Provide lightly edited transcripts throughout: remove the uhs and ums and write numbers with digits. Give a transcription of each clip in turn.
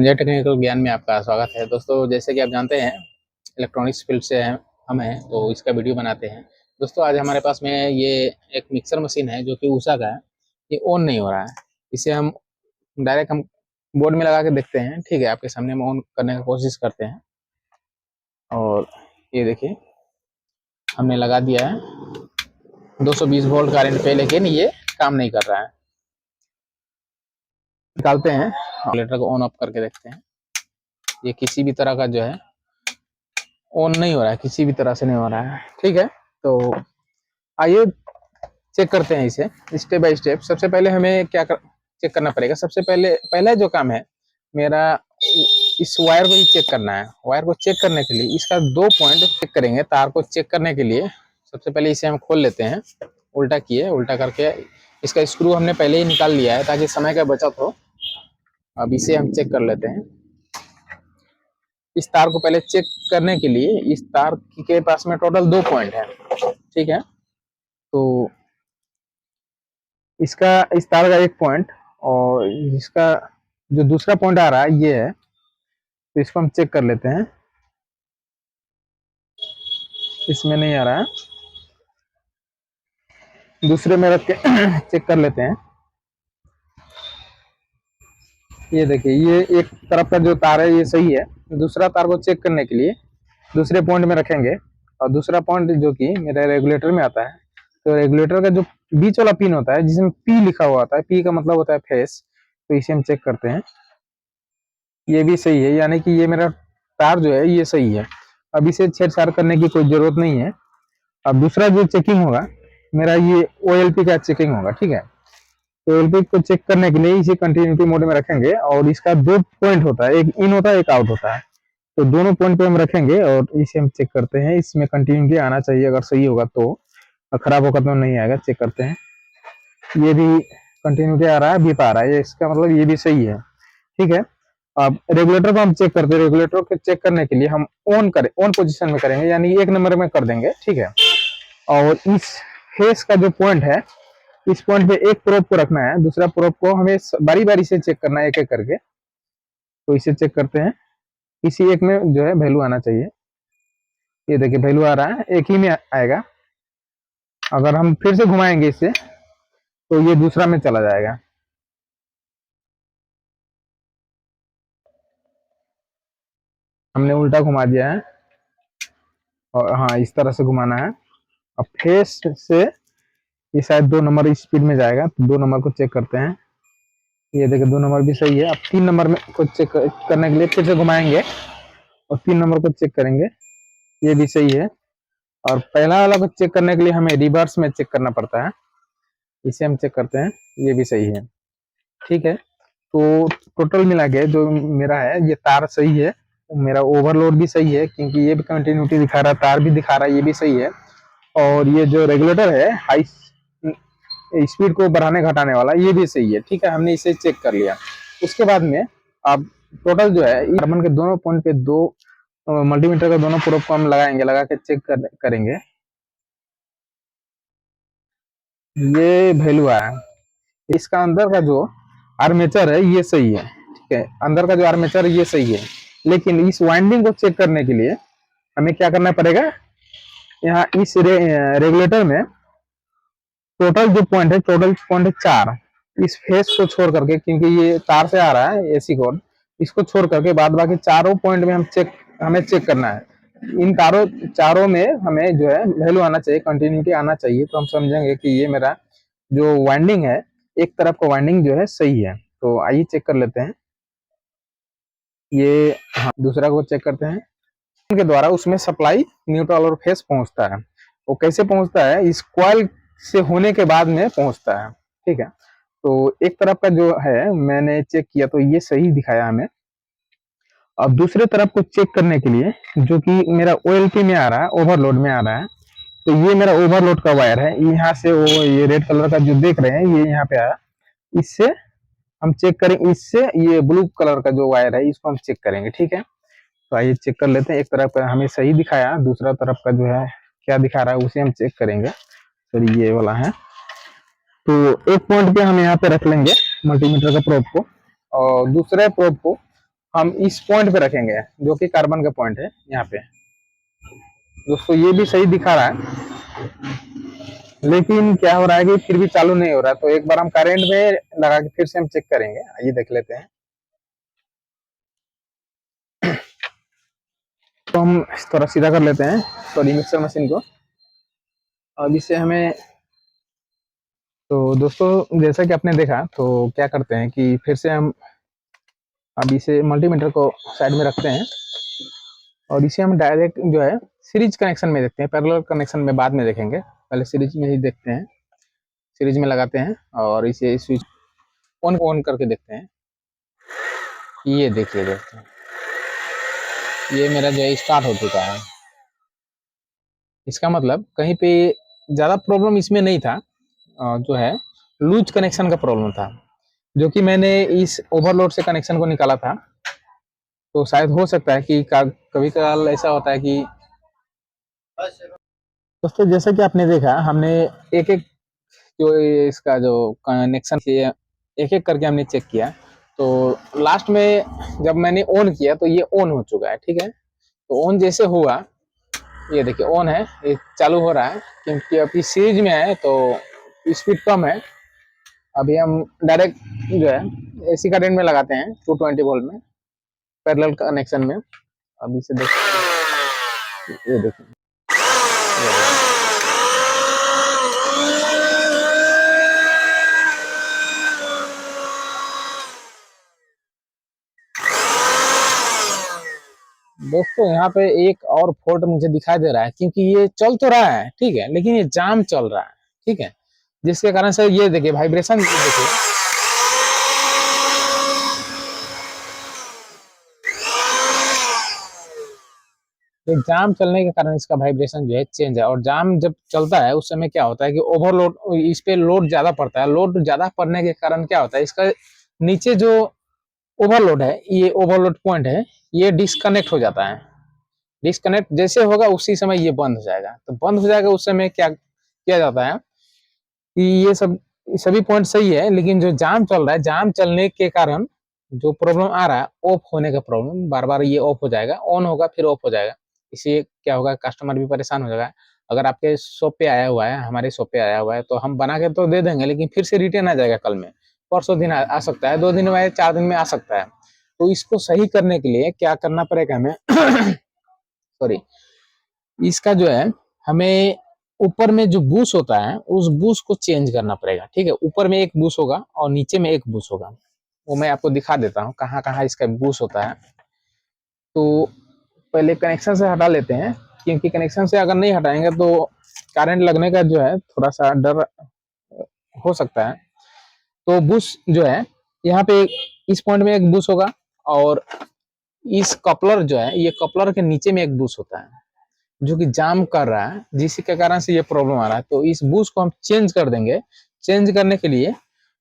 Sanjay technical ज्ञान में आपका स्वागत है दोस्तों। जैसे कि आप जानते हैं इलेक्ट्रॉनिक्स फील्ड से हम हैं तो इसका वीडियो बनाते हैं। दोस्तों आज हमारे पास में ये एक मिक्सर मशीन है जो कि उषा का है। ये ऑन नहीं हो रहा है। इसे हम डायरेक्ट बोर्ड में लगा के देखते हैं। ठीक है, आपके सामने हम ऑन करने की कोशिश करते हैं और ये देखिए हमने लगा दिया है 220 वोल्ट करंट पे, लेकिन ये काम नहीं कर रहा है। निकालते हैं, रेगुलेटर को ऑन ऑफ करके देखते हैं। ये किसी भी तरह का जो है ऑन नहीं हो रहा है, किसी भी तरह से नहीं हो रहा है। ठीक है, तो आइए चेक करते हैं इसे स्टेप बाय स्टेप। सबसे पहले हमें चेक करना पड़ेगा। सबसे पहला जो काम है मेरा, इस वायर को ही चेक करना है। वायर को चेक करने के लिए इसका 2 पॉइंट चेक करेंगे। तार को चेक करने के लिए सबसे पहले इसे हम खोल लेते हैं। उल्टा किए, उल्टा करके इसका स्क्रू हमने पहले ही निकाल लिया है ताकि समय का बचत हो। अब इसे हम चेक कर लेते हैं। इस तार को पहले चेक करने के लिए इस तार के पास में टोटल 2 पॉइंट है। ठीक है, तो इसका इस तार का 1 पॉइंट और इसका जो दूसरा पॉइंट आ रहा है ये है। तो इसको हम चेक कर लेते हैं। इसमें नहीं आ रहा है, दूसरे में रख के चेक कर लेते हैं। ये देखिए, ये एक तरफ का जो तार है ये सही है। दूसरा तार को चेक करने के लिए दूसरे पॉइंट में रखेंगे और दूसरा पॉइंट जो कि मेरे रेगुलेटर में आता है। तो रेगुलेटर का जो बीच वाला पिन होता है जिसमें पी लिखा हुआ होता है, पी का मतलब होता है फेस, तो इसे हम चेक करते हैं। ये भी सही है, यानी कि ये मेरा तार जो है ये सही है। अब इसे छेड़छाड़ करने की कोई जरूरत नहीं है। अब दूसरा जो चेकिंग होगा मेरा, ये OLP का चेकिंग होगा। ठीक है, तो OLP को चेक करने के लिए इसे कंटिन्यूटी मोड में रखेंगे और इसका 2 पॉइंट होता है, एक इन होता है एक आउट होता है। तो दोनों पॉइंट पे हम रखेंगे और इसे हम चेक करते हैं। इसमें कंटिन्यूटी आना चाहिए, अगर सही होगा तो, खराब होगा तो नहीं आएगा। चेक करते हैं, ये भी कंटिन्यूटी आ रहा है, बीप आ रहा है, इसका मतलब ये भी सही है। ठीक है, अब रेगुलेटर को हम चेक करते हैं। रेगुलेटर को चेक करने के लिए हम ऑन पोजीशन में करेंगे, यानी 1 नंबर में कर देंगे। ठीक है, और इस फेस का जो पॉइंट है इस पॉइंट पे एक प्रोब को रखना है, दूसरा प्रोब को हमें बारी बारी से चेक करना है, एक एक करके। तो इसे चेक करते हैं। इसी एक में जो है वैल्यू आना चाहिए। ये देखिए वैल्यू आ रहा है, एक ही में आएगा। अगर हम फिर से घुमाएंगे इसे तो ये दूसरा में चला जाएगा। हमने उल्टा घुमा दिया है और हाँ, इस तरह से घुमाना है। अब फेस से ये शायद 2 नंबर स्पीड में जाएगा, तो 2 नंबर को चेक करते हैं। ये देखिए 2 नंबर भी सही है। अब 3 नंबर में को चेक करने के लिए फिर से घुमाएंगे और 3 नंबर को चेक करेंगे, ये भी सही है। और पहला वाला को चेक करने के लिए हमें रिवर्स में चेक करना पड़ता है। इसे हम चेक करते हैं, ये भी सही है। ठीक है, तो टोटल मिला के जो मेरा है ये तार सही है, मेरा ओवरलोड भी सही है क्योंकि ये भी कंटिन्यूटी दिखा रहा है, तार भी दिखा रहा है, ये भी सही है। और ये जो रेगुलेटर है हाई स्पीड को बढ़ाने घटाने वाला, ये भी सही है। ठीक है, हमने इसे चेक कर लिया। उसके बाद में अब टोटल जो है कार्बन के दोनों पॉइंट पे 2 मल्टीमीटर का दोनों प्रोब को हम लगाएंगे, लगा के चेक करेंगे। ये वैल्यू आया। इसका अंदर का जो आर्मेचर है ये सही है। ठीक है, अंदर का जो आर्मेचर है ये सही है, लेकिन इस वाइंडिंग को चेक करने के लिए हमें क्या करना पड़ेगा, यहाँ इस रेगुलेटर में टोटल जो पॉइंट है, टोटल पॉइंट है 4। इस फेस को छोड़ करके, क्योंकि ये तार से आ रहा है AC कोड, इसको छोड़ करके बाद बाकी चारों पॉइंट में हमें चेक करना है। इन चारों में हमें जो है वैल्यू आना चाहिए, कंटिन्यूटी आना चाहिए। तो हम समझेंगे कि ये मेरा जो वाइंडिंग है, एक तरफ का वाइंडिंग जो है सही है। तो आइए चेक कर लेते हैं। ये हाँ, दूसरा को चेक करते हैं। के द्वारा उसमें सप्लाई न्यूट्रल और फेस पहुंचता है। वो कैसे पहुंचता है, इस कॉइल से होने के बाद में पहुंचता है। ठीक है, तो एक तरफ का जो है मैंने चेक किया तो ये सही दिखाया हमें। अब दूसरे तरफ को चेक करने के लिए, जो कि मेरा OLP में आ रहा है, ओवरलोड में आ रहा है, तो ये मेरा ओवरलोड का वायर है। यहाँ से वो ये रेड कलर का जो देख रहे हैं ये यहाँ पे आया, इससे हम चेक करें। इससे ये ब्लू कलर का जो वायर है इसको हम चेक करेंगे। ठीक है, तो आइए चेक कर लेते हैं। एक तरफ का हमें सही दिखाया, दूसरा तरफ का जो है क्या दिखा रहा है उसे हम चेक करेंगे। तो ये वाला है, तो एक पॉइंट पे हम यहाँ पे रख लेंगे मल्टीमीटर का प्रोब को और दूसरे प्रोब को हम इस पॉइंट पे रखेंगे जो कि कार्बन का पॉइंट है यहाँ पे। दोस्तों ये भी सही दिखा रहा है, लेकिन क्या हो रहा है कि फिर भी चालू नहीं हो रहा है। तो एक बार हम करंट में लगा के फिर से हम चेक करेंगे, आइए देख लेते हैं। तो हम थोड़ा सीधा कर लेते हैं सॉरी मिक्सर मशीन को। अब इसे हमें, तो दोस्तों जैसा कि आपने देखा, तो क्या करते हैं कि फिर से हम अब इसे मल्टीमीटर को साइड में रखते हैं और इसे हम डायरेक्ट जो है सीरीज कनेक्शन में देखते हैं, पैरेलल कनेक्शन में बाद में देखेंगे, पहले सीरीज में ही देखते हैं। सीरीज में लगाते हैं और इसे स्विच ऑन करके देखते हैं। ये देखिए दोस्तों, ये मेरा जो है स्टार्ट हो चुका है। इसका मतलब कहीं पे ज़्यादा प्रॉब्लम इसमें नहीं था, जो है लूज कनेक्शन का प्रॉब्लम था, जो कि मैंने इस ओवरलोड से कनेक्शन को निकाला था। तो शायद हो सकता है कि कभी कभार ऐसा होता है कि दोस्तों जैसा कि आपने देखा, हमने एक एक जो इसका जो कनेक्शन है एक एक करके हमने चेक किया। तो लास्ट में जब मैंने ऑन किया तो ये ऑन हो चुका है, ठीक है। तो ऑन जैसे हुआ, ये देखिए ऑन है, ये चालू हो रहा है, क्योंकि अभी सीरीज में है तो स्पीड कम है। अभी हम डायरेक्ट जो है एसी करंट में लगाते हैं 220 वोल्ट में, पैरेलल कनेक्शन में। अभी इसे देखिए, ये देखिए, दोस्तों यहाँ पे एक और फॉल्ट मुझे दिखाई दे रहा है, क्योंकि ये चल तो रहा है ठीक है, लेकिन ये जाम चल रहा है, ठीक है, जिसके कारण से ये देखिए वाइब्रेशन देखिए, ये जाम चलने के कारण इसका वाइब्रेशन जो है चेंज है। और जाम जब चलता है उस समय क्या होता है कि ओवरलोड, इस पे लोड ज्यादा पड़ता है। लोड ज्यादा पड़ने के कारण क्या होता है, इसका नीचे जो ओवरलोड है, ये ओवरलोड पॉइंट है, ये डिस्कनेक्ट हो जाता है। डिस्कनेक्ट जैसे होगा उसी समय ये बंद हो जाएगा। तो बंद हो जाएगा उस समय क्या किया जाता है कि ये सभी पॉइंट सही है, लेकिन जो जाम चल रहा है, जाम चलने के कारण जो प्रॉब्लम आ रहा है, ऑफ होने का प्रॉब्लम, बार बार ये ऑफ हो जाएगा, ऑन होगा फिर ऑफ हो जाएगा। इससे क्या होगा, कस्टमर भी परेशान हो जाएगा। अगर आपके शॉप पे आया हुआ है, हमारे शॉप पे आया हुआ है, तो हम बना के तो दे देंगे, लेकिन फिर से रिटर्न आ जाएगा कल में, परसों दिन आ सकता है, 2 दिन में, 4 दिन में आ सकता है। तो इसको सही करने के लिए क्या करना पड़ेगा हमें सॉरी, इसका जो है हमें ऊपर में जो बूश होता है उस बूश को चेंज करना पड़ेगा, ठीक है। ऊपर में एक बूश होगा और नीचे में एक बूश होगा, वो मैं आपको दिखा देता हूँ कहाँ कहाँ इसका बूश होता है। तो पहले कनेक्शन से हटा लेते हैं, क्योंकि कनेक्शन से अगर नहीं हटाएंगे तो करंट लगने का जो है थोड़ा सा डर हो सकता है। तो बुश जो है यहाँ पे इस पॉइंट में एक बुश होगा, और इस कपलर जो है, ये कपलर के नीचे में एक बुश होता है जो कि जाम कर रहा है, जिसके कारण से ये प्रॉब्लम आ रहा है। तो इस बूस्ट को हम चेंज कर देंगे। चेंज करने के लिए,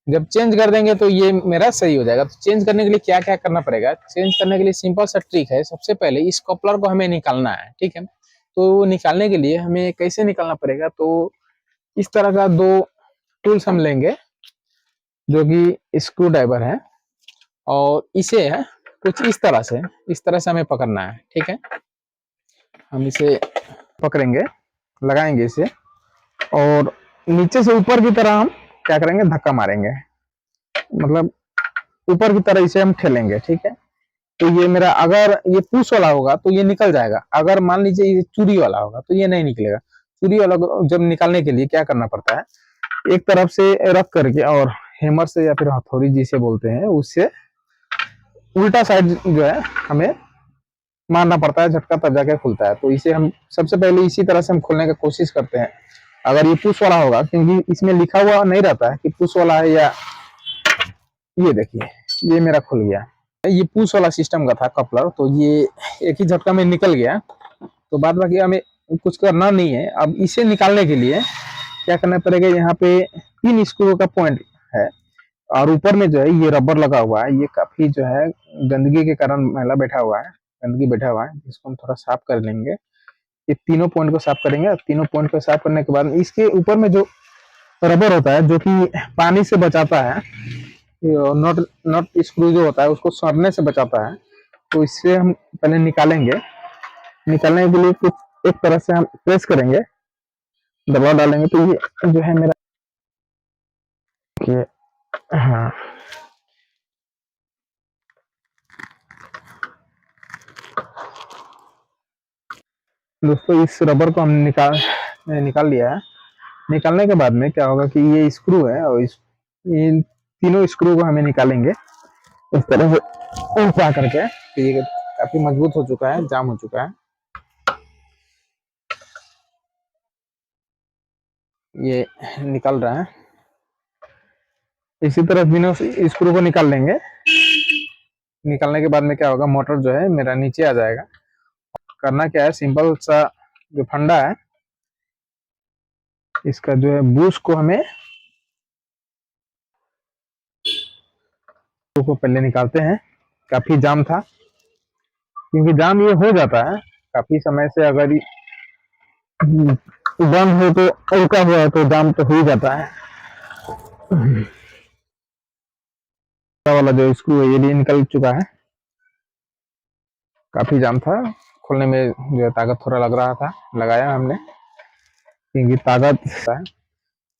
जब चेंज कर देंगे तो ये मेरा सही हो जाएगा। तो चेंज करने के लिए क्या क्या करना पड़ेगा, चेंज करने के लिए सिंपल सा ट्रिक है। सबसे पहले इस कपलर को हमें निकालना है, ठीक है। तो निकालने के लिए हमें कैसे निकालना पड़ेगा, तो इस तरह का 2 टूल्स हम लेंगे जो कि स्क्रू ड्राइवर है, और इसे है कुछ इस तरह से हमें पकड़ना है, ठीक है। हम इसे पकड़ेंगे, लगाएंगे इसे, और नीचे से ऊपर की तरह हम क्या करेंगे, धक्का मारेंगे, मतलब ऊपर की तरह इसे हम ठेलेंगे, ठीक है। तो ये मेरा, अगर ये पुश वाला होगा तो ये निकल जाएगा, अगर मान लीजिए ये चूड़ी वाला होगा तो ये नहीं निकलेगा। चूड़ी वाला जब निकालने के लिए क्या करना पड़ता है, एक तरफ से रख करके और हैमर से या फिर हथौड़ी जिसे बोलते हैं उससे उल्टा साइड जो है हमें मारना पड़ता है, झटका तब जाके खुलता है। तो इसे हम सबसे पहले इसी तरह से हम खोलने की कोशिश करते हैं। अगर ये पुश वाला होगा, क्योंकि इसमें लिखा हुआ नहीं रहता है कि पुश वाला है या, ये देखिए ये मेरा खुल गया। ये पुश वाला सिस्टम का था कपलर, तो ये एक ही झटका में निकल गया। तो बाद बाकी हमें कुछ करना नहीं है। अब इसे निकालने के लिए क्या करना पड़ेगा, यहाँ पे 3 स्क्रू का पॉइंट है, और ऊपर में जो है ये रबर लगा हुआ है। ये काफी जो है गंदगी के कारण मैला बैठा हुआ है, गंदगी बैठा हुआ है, इसको हम थोड़ा साफ कर लेंगे। ये तीनों पॉइंट को साफ करेंगे। तीनों पॉइंट को साफ करने के बाद इसके ऊपर में जो रबर होता है जो कि पानी से बचाता है, नॉट नॉट स्क्रू जो होता है उसको सड़ने से बचाता है, तो इससे हम पहले निकालेंगे। निकालने के लिए कुछ एक तरह से हम प्रेस करेंगे, दबाव डालेंगे, तो ये जो है मेरा ये, हाँ दोस्तों, इस रबर को हमने निकाल लिया है। निकालने के बाद में क्या होगा कि ये स्क्रू है, और इन तीनों स्क्रू को हमें निकालेंगे इस तरह से उल्टा करके। तो ये काफी मजबूत हो चुका है, जाम हो चुका है। ये निकल रहा है। इसी तरह तीनों स्क्रू को निकाल लेंगे। निकालने के बाद में क्या होगा, मोटर जो है मेरा नीचे आ जाएगा। करना क्या है, सिंपल सा जो फंडा है, इसका जो है बूस्ट को हमें को पहले निकालते हैं। काफी जाम था, क्योंकि जाम ये हो जाता है काफी समय से, अगर बंद हो तो उल्का हुआ है तो जाम तो हो ही जाता है। वाला जो स्क्रू है ये भी निकल चुका है। काफी जाम था, खोलने में जो है ताकत थोड़ा लग रहा था, लगाया हमने क्योंकि ताकत है।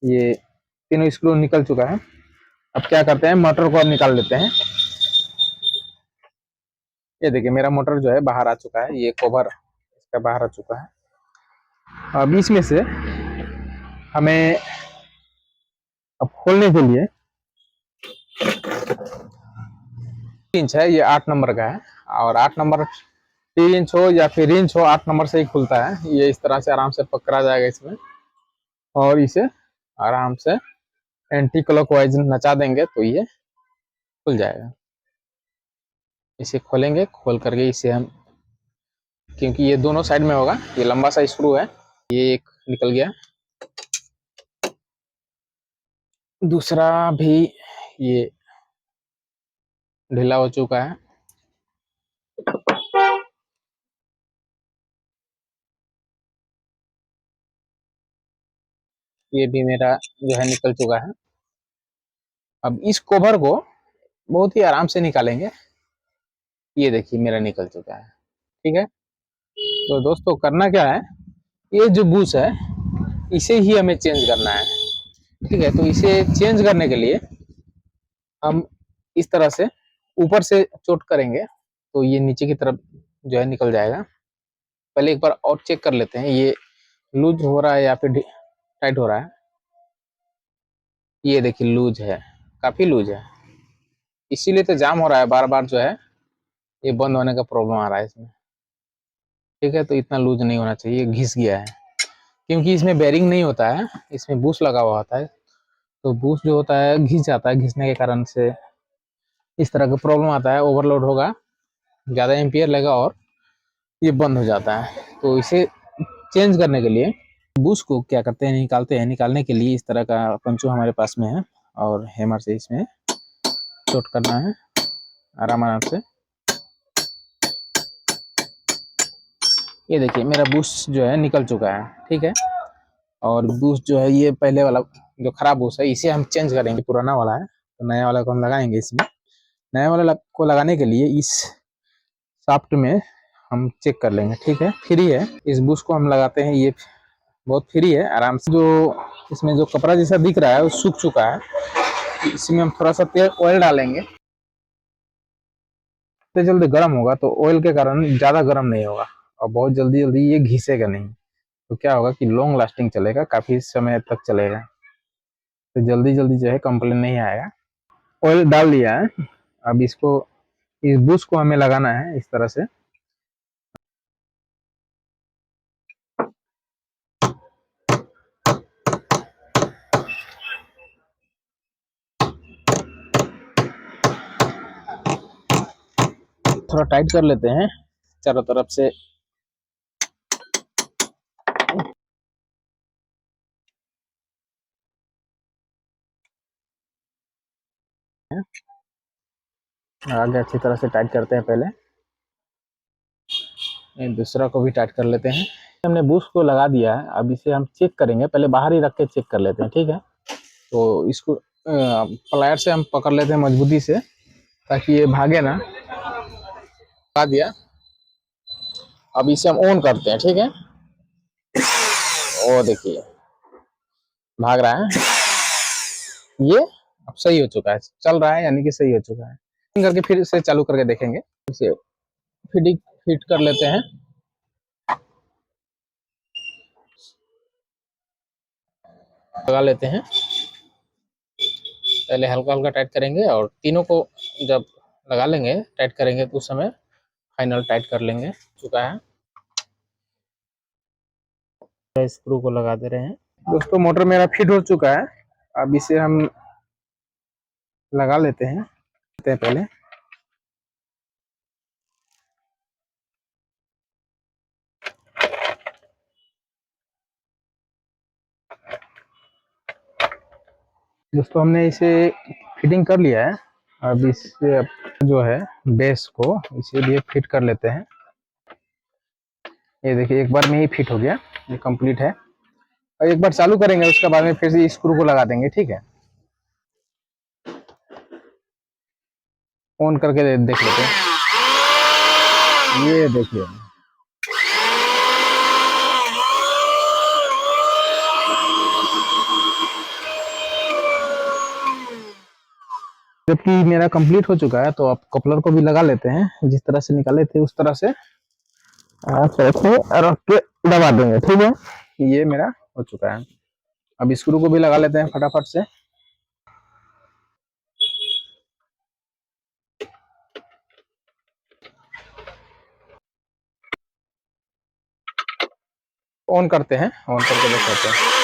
ये तीनों स्क्रू निकल चुका है। अब क्या करते हैं, मोटर को अब निकाल लेते हैं। ये देखिए मेरा मोटर जो है बाहर आ चुका है, ये कवर इसका बाहर आ चुका है। अब इसमें से हमें अब खोलने के लिए इंच है, ये 8 नंबर का है, और 8 नंबर 3 इंच हो या फिर इंच हो, 8 नंबर से ही खुलता है। ये इस तरह से आराम से पकड़ा जाएगा इसमें, और इसे आराम से एंटी क्लॉकवाइज नचा देंगे तो ये खुल जाएगा। इसे खोलेंगे, खोल करके इसे हम, क्योंकि ये दोनों साइड में होगा, ये लंबा सा स्क्रू है, ये एक निकल गया, दूसरा भी ये ढीला हो चुका है। ये भी मेरा जो है निकल चुका है। अब इस कवर को बहुत ही आराम से निकालेंगे। ये देखिए मेरा निकल चुका है, ठीक है। तो दोस्तों करना क्या है, ये जो बूस है इसे ही हमें चेंज करना है, ठीक है। तो इसे चेंज करने के लिए हम इस तरह से ऊपर से चोट करेंगे तो ये नीचे की तरफ जो है निकल जाएगा। पहले एक बार और चेक कर लेते हैं, ये लूज हो रहा है या फिर टाइट हो रहा है। ये देखिए लूज है, काफी लूज है, इसीलिए तो जाम हो रहा है बार बार, जो है ये बंद होने का प्रॉब्लम आ रहा है इसमें, ठीक है। तो इतना लूज नहीं होना चाहिए, घिस गया है, क्योंकि इसमें बेरिंग नहीं होता है, इसमें बूस्ट लगा हुआ होता है। तो बूस्ट जो होता है घिस जाता है, घिसने के कारण से इस तरह का प्रॉब्लम आता है, ओवरलोड होगा, ज़्यादा एम्पियर लेगा और ये बंद हो जाता है। तो इसे चेंज करने के लिए बूस्ट को क्या करते हैं, निकालते हैं। निकालने के लिए इस तरह का पंचो हमारे पास में है, और हैमर से इसमें शॉर्ट करना है आराम आराम से। ये देखिए मेरा बूस्ट जो है निकल चुका है, ठीक है। और बूस्ट जो है ये पहले वाला जो खराब बूस्ट है इसे हम चेंज करेंगे, पुराना वाला है तो नया वाला को हम लगाएंगे इसमें। नया वाला को लगाने के लिए इस शाफ्ट में हम चेक कर लेंगे, ठीक है। फ्री है, इस बूस्ट को हम लगाते हैं, ये बहुत फ्री है, आराम से। जो इसमें जो कपड़ा जैसा दिख रहा है वो सूख चुका है, इसमें हम थोड़ा सा तेल ऑयल डालेंगे, तो जल्दी गर्म होगा, तो ऑयल के कारण ज्यादा गर्म नहीं होगा और बहुत जल्दी जल्दी ये घिसेगा नहीं। तो क्या होगा कि लॉन्ग लास्टिंग चलेगा, काफी समय तक चलेगा, तो जल्दी जल्दी जो है कंप्लेन नहीं आएगा। ऑयल डाल दिया है, अब इसको, इस बूस्ट को हमें लगाना है इस तरह से। थोड़ा टाइट कर लेते हैं चारों तरफ से। आगे अच्छी तरह से टाइट करते हैं, पहले दूसरा को भी टाइट कर लेते हैं। हमने बूस्ट को लगा दिया है, अब इसे हम चेक करेंगे, पहले बाहर ही रख के चेक कर लेते हैं, ठीक है। तो इसको प्लायर से हम पकड़ लेते हैं मजबूती से, ताकि ये भागे ना। लगा दिया। अब इसे हम ऑन करते हैं, ठीक है। ओ देखिए भाग रहा है ये। अब सही हो चुका है, चल रहा है, यानी कि सही हो चुका है। करके फिर से चालू करके देखेंगे, इसे फिटिंग फिट कर लेते हैं। लगा लेते हैं, पहले हल्का हल्का टाइट करेंगे और तीनों को जब लगा लेंगे टाइट करेंगे तो उस समय फाइनल टाइट कर लेंगे। चुका है, स्क्रू को लगा दे रहे हैं। दोस्तों मोटर मेरा फिट हो चुका है, अब इसे हम लगा लेते हैं पहले। दोस्तों हमने इसे फिटिंग कर लिया है। अब इससे जो है बेस को इसे भी फिट कर लेते हैं। ये देखिए एक बार में ही फिट हो गया, ये कंप्लीट है। और एक बार चालू करेंगे उसके बाद में फिर से स्क्रू को लगा देंगे, ठीक है। ऑन करके देख लेते हैं। ये देखिए जबकि मेरा कंप्लीट हो चुका है, तो अब कपलर को भी लगा लेते हैं। जिस तरह से निकाले थे उस तरह से रख के दबा देंगे, ठीक है। ये मेरा हो चुका है। अब स्क्रू को भी लगा लेते हैं फटाफट से। ऑन करते हैं, ऑन करके देख लेते हैं।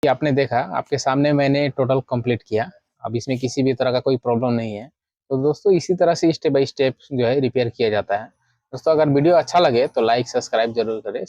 आपने देखा, आपके सामने मैंने टोटल कंप्लीट किया। अब इसमें किसी भी तरह का कोई प्रॉब्लम नहीं है। तो दोस्तों इसी तरह से स्टेप बाय स्टेप जो है रिपेयर किया जाता है। दोस्तों अगर वीडियो अच्छा लगे तो लाइक सब्सक्राइब जरूर करें।